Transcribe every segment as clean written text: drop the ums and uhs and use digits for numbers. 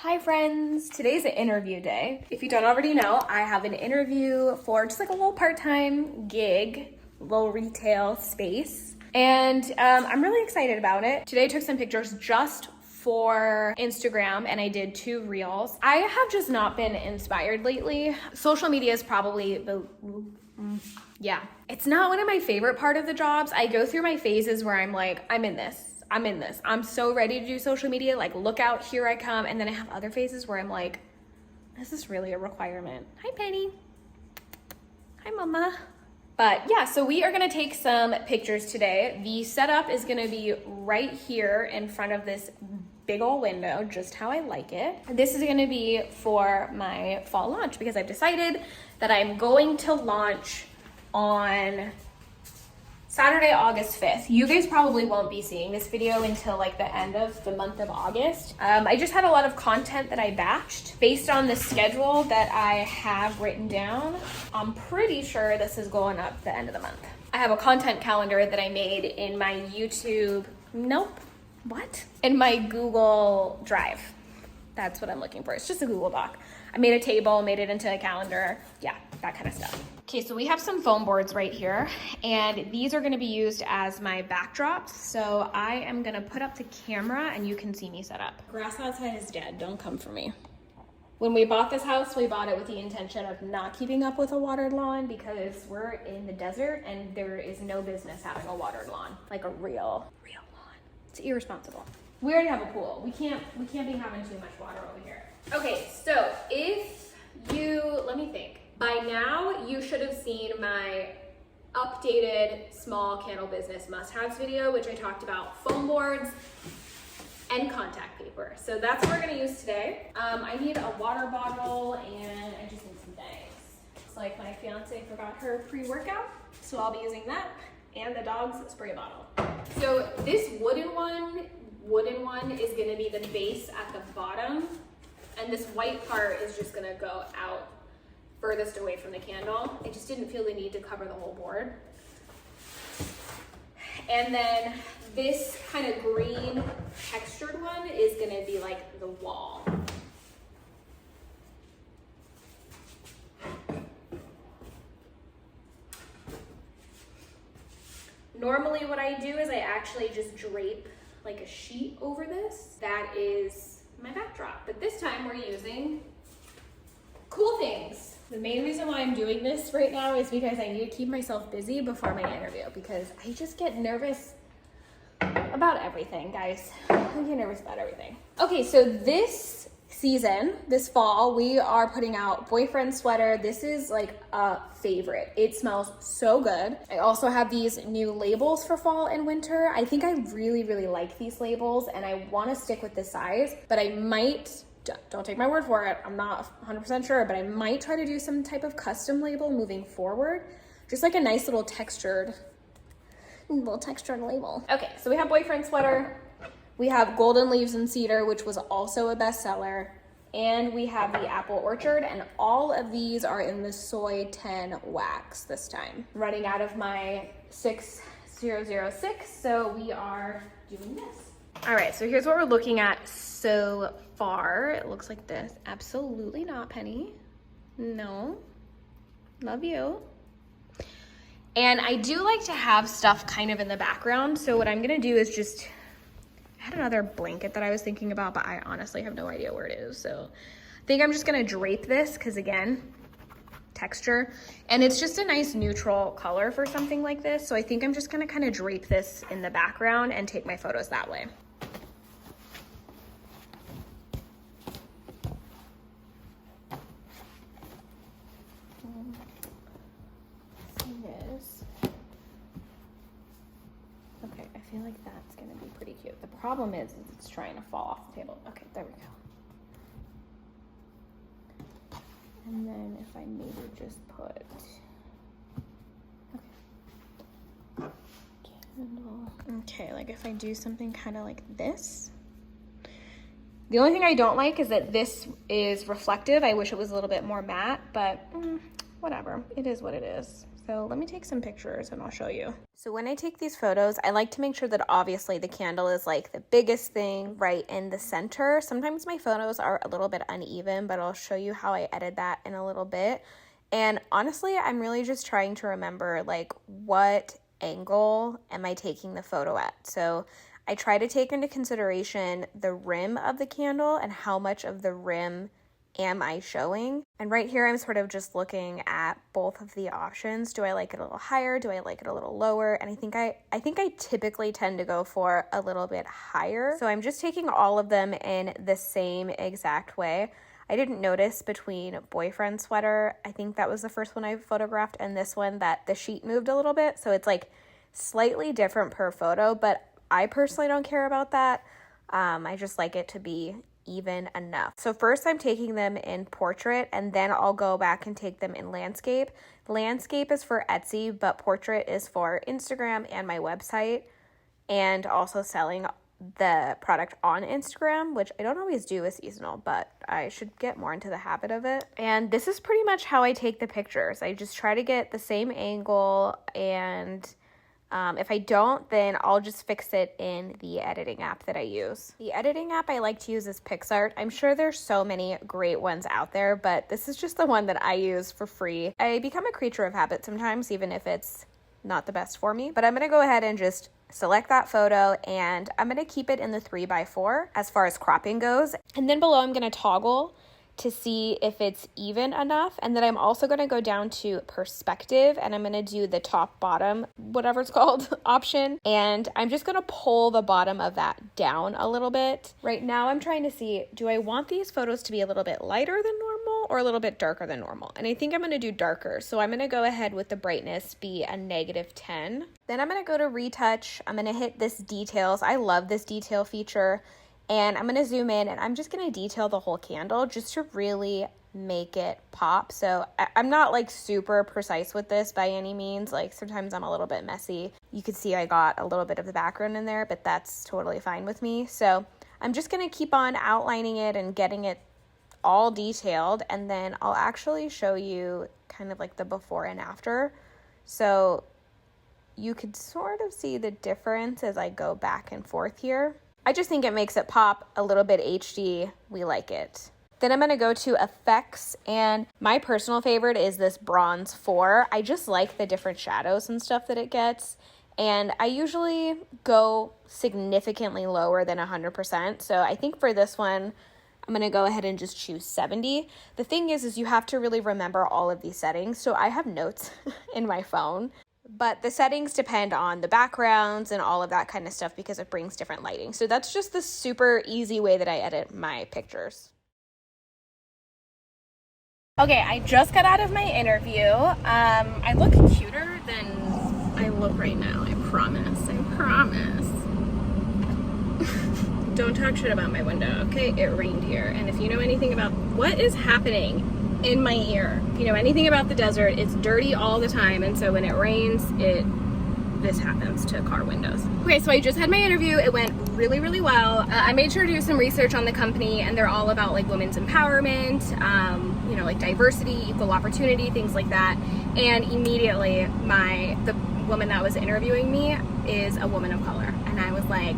Hi friends, today's an interview day. If you don't already know, I have an interview for just like a little part-time gig, little retail space. And I'm really excited about it. Today I took some pictures just for Instagram and I did 2 reels. I have just not been inspired lately. Social media is probably it's not one of my favorite part of the jobs. I go through my phases where I'm like, I'm in this. I'm so ready to do social media. Like, look out, here I come. And then I have other phases where I'm like, is this really a requirement? Hi, Penny. Hi, Mama. But yeah, so we are gonna take some pictures today. The setup is gonna be right here in front of this big old window, just how I like it. This is gonna be for my fall launch because I've decided that I'm going to launch on Saturday, August 5th. You guys probably won't be seeing this video until like the end of the month of August. I just had a lot of content that I batched based on the schedule that I have written down. I'm pretty sure this is going up the end of the month. I have a content calendar that I made in my in my Google Drive. That's what I'm looking for. It's just a Google Doc. I made a table, made it into a calendar. Yeah, that kind of stuff. Okay, so we have some foam boards right here, and these are gonna be used as my backdrops. So I am gonna put up the camera and you can see me set up. Grass outside is dead, don't come for me. When we bought this house, we bought it with the intention of not keeping up with a watered lawn because we're in the desert and there is no business having a watered lawn, like a real lawn. It's irresponsible. We already have a pool. We can't be having too much water over here. Okay, so let me think. By now, you should have seen my updated small candle business must-haves video, which I talked about foam boards and contact paper. So that's what we're gonna use today. I need a water bottle and I just need some things. It's like my fiance forgot her pre-workout, so I'll be using that and the dog's spray bottle. So this wooden one is gonna be the base at the bottom, and this white part is just gonna go out furthest away from the candle. I just didn't feel the need to cover the whole board. And then this kind of green textured one is gonna be like the wall. Normally what I do is I actually just drape like a sheet over this. That is my backdrop. But this time we're using Cool Things. The main reason why I'm doing this right now is because I need to keep myself busy before my interview because I just get nervous about everything, guys. I get nervous about everything. Okay, so this season, this fall, we are putting out Boyfriend Sweater. This is like a favorite. It smells so good. I also have these new labels for fall and winter. I think I really, really like these labels and I want to stick with this size, but I might, don't take my word for it, I'm not 100% sure, but I might try to do some type of custom label moving forward. Just like a nice little textured label. Okay, so we have Boyfriend Sweater. We have Golden Leaves and Cedar, which was also a bestseller. And we have the Apple Orchard, and all of these are in the Soy 10 wax this time. Running out of my 6006, so we are doing this. All right, so here's what we're looking at so far. It looks like this. Absolutely not, Penny. No. Love you. And I do like to have stuff kind of in the background, so what I'm gonna do is just, I had another blanket that I was thinking about, but I honestly have no idea where it is. So I think I'm just gonna drape this because again, texture. And it's just a nice neutral color for something like this. So I think I'm just gonna kind of drape this in the background and take my photos that way. Okay, I feel like that's gonna be pretty cute. The problem is it's trying to fall off the table. Okay, there we go. And then if I maybe just put, candle. Okay, like if I do something kind of like this. The only thing I don't like is that this is reflective. I wish it was a little bit more matte, but whatever. It is what it is. So let me take some pictures and I'll show you. So when I take these photos, I like to make sure that obviously the candle is like the biggest thing right in the center. Sometimes my photos are a little bit uneven, but I'll show you how I edit that in a little bit. And honestly, I'm really just trying to remember like what angle am I taking the photo at. So I try to take into consideration the rim of the candle and how much of the rim am I showing. And right here, I'm sort of just looking at both of the options. Do I like it a little higher? Do I like it a little lower? And I think I typically tend to go for a little bit higher. So I'm just taking all of them in the same exact way. I didn't notice between boyfriend sweater, I think that was the first one I photographed, and this one that the sheet moved a little bit. So it's like slightly different per photo, but I personally don't care about that. I just like it to be even enough. So first I'm taking them in portrait, and then I'll go back and take them in landscape. Landscape is for Etsy, but portrait is for Instagram and my website, and also selling the product on Instagram, which I don't always do with seasonal, but I should get more into the habit of it. And this is pretty much how I take the pictures. I just try to get the same angle, and if I don't, then I'll just fix it in the editing app that I use. The editing app I like to use is PicsArt. I'm sure there's so many great ones out there, but this is just the one that I use for free. I become a creature of habit sometimes, even if it's not the best for me. But I'm gonna go ahead and just select that photo, and I'm gonna keep it in the 3x4 as far as cropping goes. And then below I'm gonna toggle to see if it's even enough. And then I'm also gonna go down to perspective, and I'm gonna do the top bottom, whatever it's called, option. And I'm just gonna pull the bottom of that down a little bit. Right now I'm trying to see, do I want these photos to be a little bit lighter than normal or a little bit darker than normal? And I think I'm gonna do darker. So I'm gonna go ahead with the brightness be a -10. Then I'm gonna go to retouch. I'm gonna hit this details. I love this detail feature. And I'm going to zoom in, and I'm just going to detail the whole candle just to really make it pop. So I'm not like super precise with this by any means. Like sometimes I'm a little bit messy. You can see I got a little bit of the background in there, but that's totally fine with me. So I'm just going to keep on outlining it and getting it all detailed. And then I'll actually show you kind of like the before and after. So you could sort of see the difference as I go back and forth here. I just think it makes it pop a little bit HD. We like it. Then I'm going to go to effects, and my personal favorite is this bronze 4. I just like the different shadows and stuff that it gets, and I usually go significantly lower than 100%. So I think for this one, I'm going to go ahead and just choose 70. The thing is you have to really remember all of these settings. So I have notes in my phone. But the settings depend on the backgrounds and all of that kind of stuff because it brings different lighting. So that's just the super easy way that I edit my pictures. Okay, I just got out of my interview. I look cuter than I look right now. I promise. Don't talk shit about my window, okay? It rained here. And if you know anything about what is happening in my ear, if you know anything about the desert, it's dirty all the time, and so when it rains, this happens to car windows. Okay, so I just had my interview. It went really, really well. I made sure to do some research on the company, and they're all about like women's empowerment, like diversity, equal opportunity, things like that. And immediately the woman that was interviewing me is a woman of color, and I was like,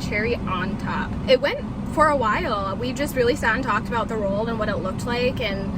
cherry on top. It went for a while. We just really sat and talked about the role and what it looked like, and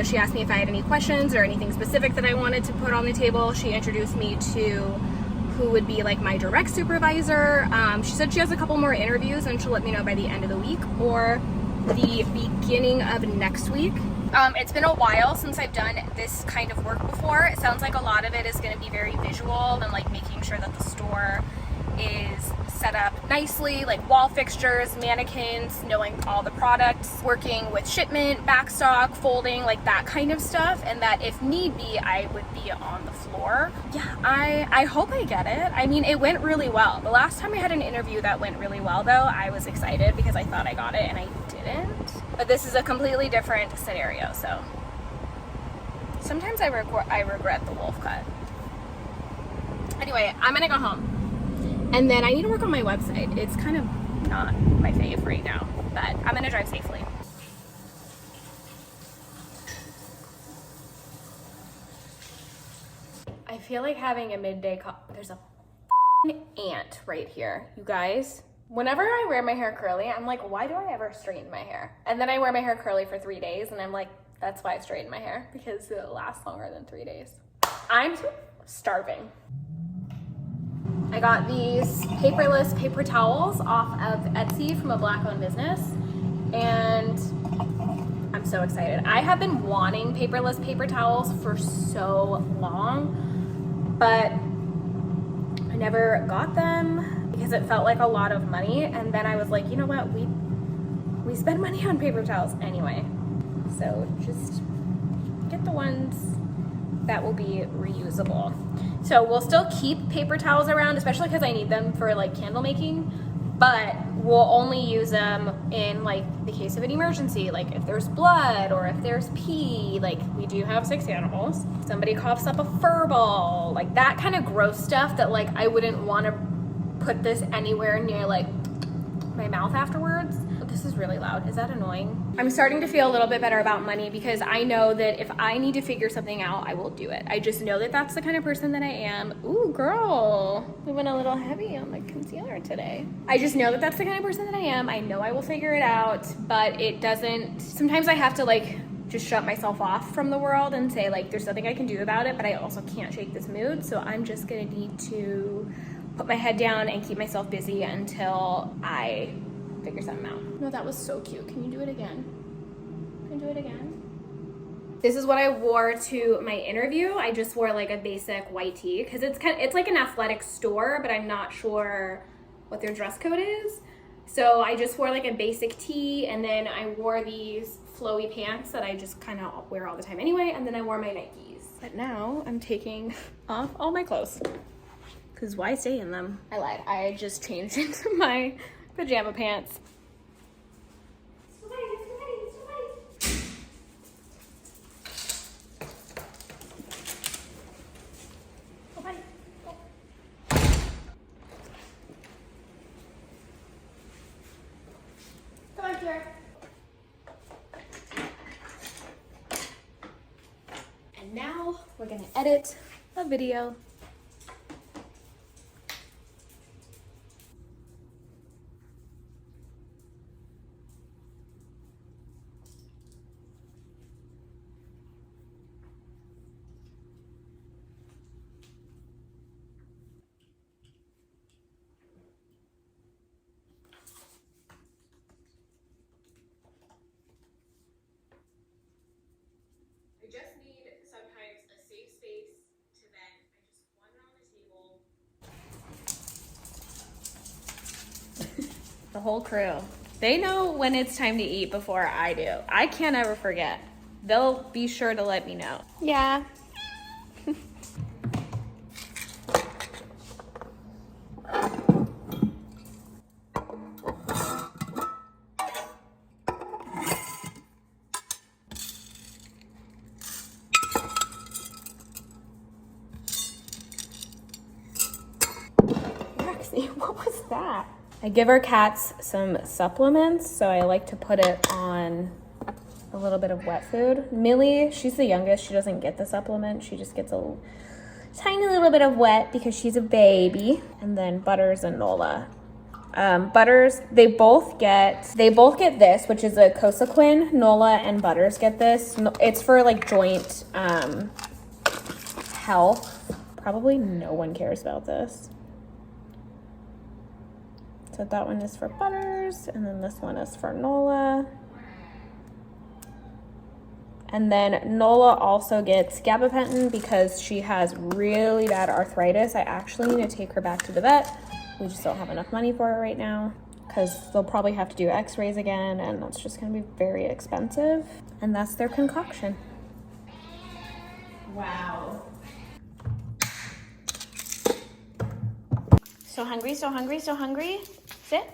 she asked me if I had any questions or anything specific that I wanted to put on the table. She introduced me to who would be like my direct supervisor. She said she has a couple more interviews and she'll let me know by the end of the week or the beginning of next week. It's been a while since I've done this kind of work before. It sounds like a lot of it is going to be very visual and like making sure that the store is set up nicely, like wall fixtures, mannequins, knowing all the products, working with shipment, backstock, folding, like that kind of stuff, and that if need be, I would be on the floor. Yeah, I hope I get it. I mean, it went really well. The last time I had an interview that went really well, though, I was excited because I thought I got it and I didn't. But this is a completely different scenario, so sometimes I regret the wolf cut. Anyway, I'm gonna go home. And then I need to work on my website. It's kind of not my fave right now, but I'm gonna drive safely. feel like having a midday there's a ant right here, you guys. Whenever I wear my hair curly, I'm like, why do I ever straighten my hair? And then I wear my hair curly for 3 days and I'm like, that's why I straighten my hair, because it lasts longer than 3 days. I'm starving. I got these paperless paper towels off of Etsy from a Black-owned business, and I'm so excited. I have been wanting paperless paper towels for so long, but I never got them because it felt like a lot of money. And then I was like, you know what? We spend money on paper towels anyway. So just get the ones that will be reusable. So we'll still keep paper towels around, especially because I need them for like candle making, but we'll only use them in like the case of an emergency, like if there's blood or if there's pee. Like we do have 6 animals. Somebody coughs up a fur ball, like that kind of gross stuff that like I wouldn't want to put this anywhere near like my mouth afterwards. This is really loud. Is that annoying? I'm starting to feel a little bit better about money because I know that if I need to figure something out, I will do it. I just know that that's the kind of person that I am. Ooh, girl, we went a little heavy on the concealer today. I just know that that's the kind of person that I am. I know I will figure it out, but it doesn't, sometimes I have to like just shut myself off from the world and say like, there's nothing I can do about it, but I also can't shake this mood. So I'm just gonna need to put my head down and keep myself busy until I figure something out. No, that was so cute. Can you do it again? Can you do it again? This is what I wore to my interview. I just wore like a basic white tee because it's like an athletic store, but I'm not sure what their dress code is. So I just wore like a basic tee, and then I wore these flowy pants that I just kind of wear all the time anyway, and then I wore my Nikes. But now I'm taking off all my clothes because why stay in them? I lied. I just changed into my pajama pants. And now we're gonna edit a video. I just need sometimes a safe space to vent. I just want it on the table. The whole crew. They know when it's time to eat before I do. I can't ever forget. They'll be sure to let me know. Yeah. What was that? I give our cats some supplements, so I like to put it on a little bit of wet food. Millie, she's the youngest. She doesn't get the supplement. She just gets a tiny little bit of wet because she's a baby. And then Butters and Nola. Butters, they both get this, which is a Cosequin. Nola and Butters get this. It's for like joint health. Probably no one cares about this. So that one is for Butters, and then this one is for Nola. And then Nola also gets gabapentin because she has really bad arthritis. I actually need to take her back to the vet. We just don't have enough money for it right now because they'll probably have to do x-rays again, and that's just gonna be very expensive. And that's their concoction. Wow. So hungry, so hungry, so hungry. Sit.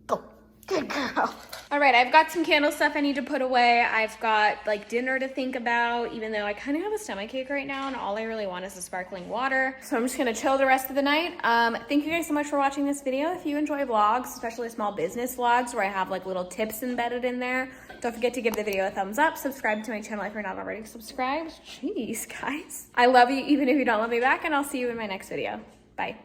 Go. Good girl. All All right, I've got some candle stuff I need to put away. I've got like dinner to think about, even though I kind of have a stomachache right now and all I really want is a sparkling water. So I'm just gonna chill the rest of the night. Thank you guys so much for watching this video. If you enjoy vlogs, especially small business vlogs where I have like little tips embedded in there, don't forget to give the video a thumbs up. Subscribe to my channel if you're not already subscribed. Jeez, guys. I love you even if you don't love me back, and I'll see you in my next video. Bye.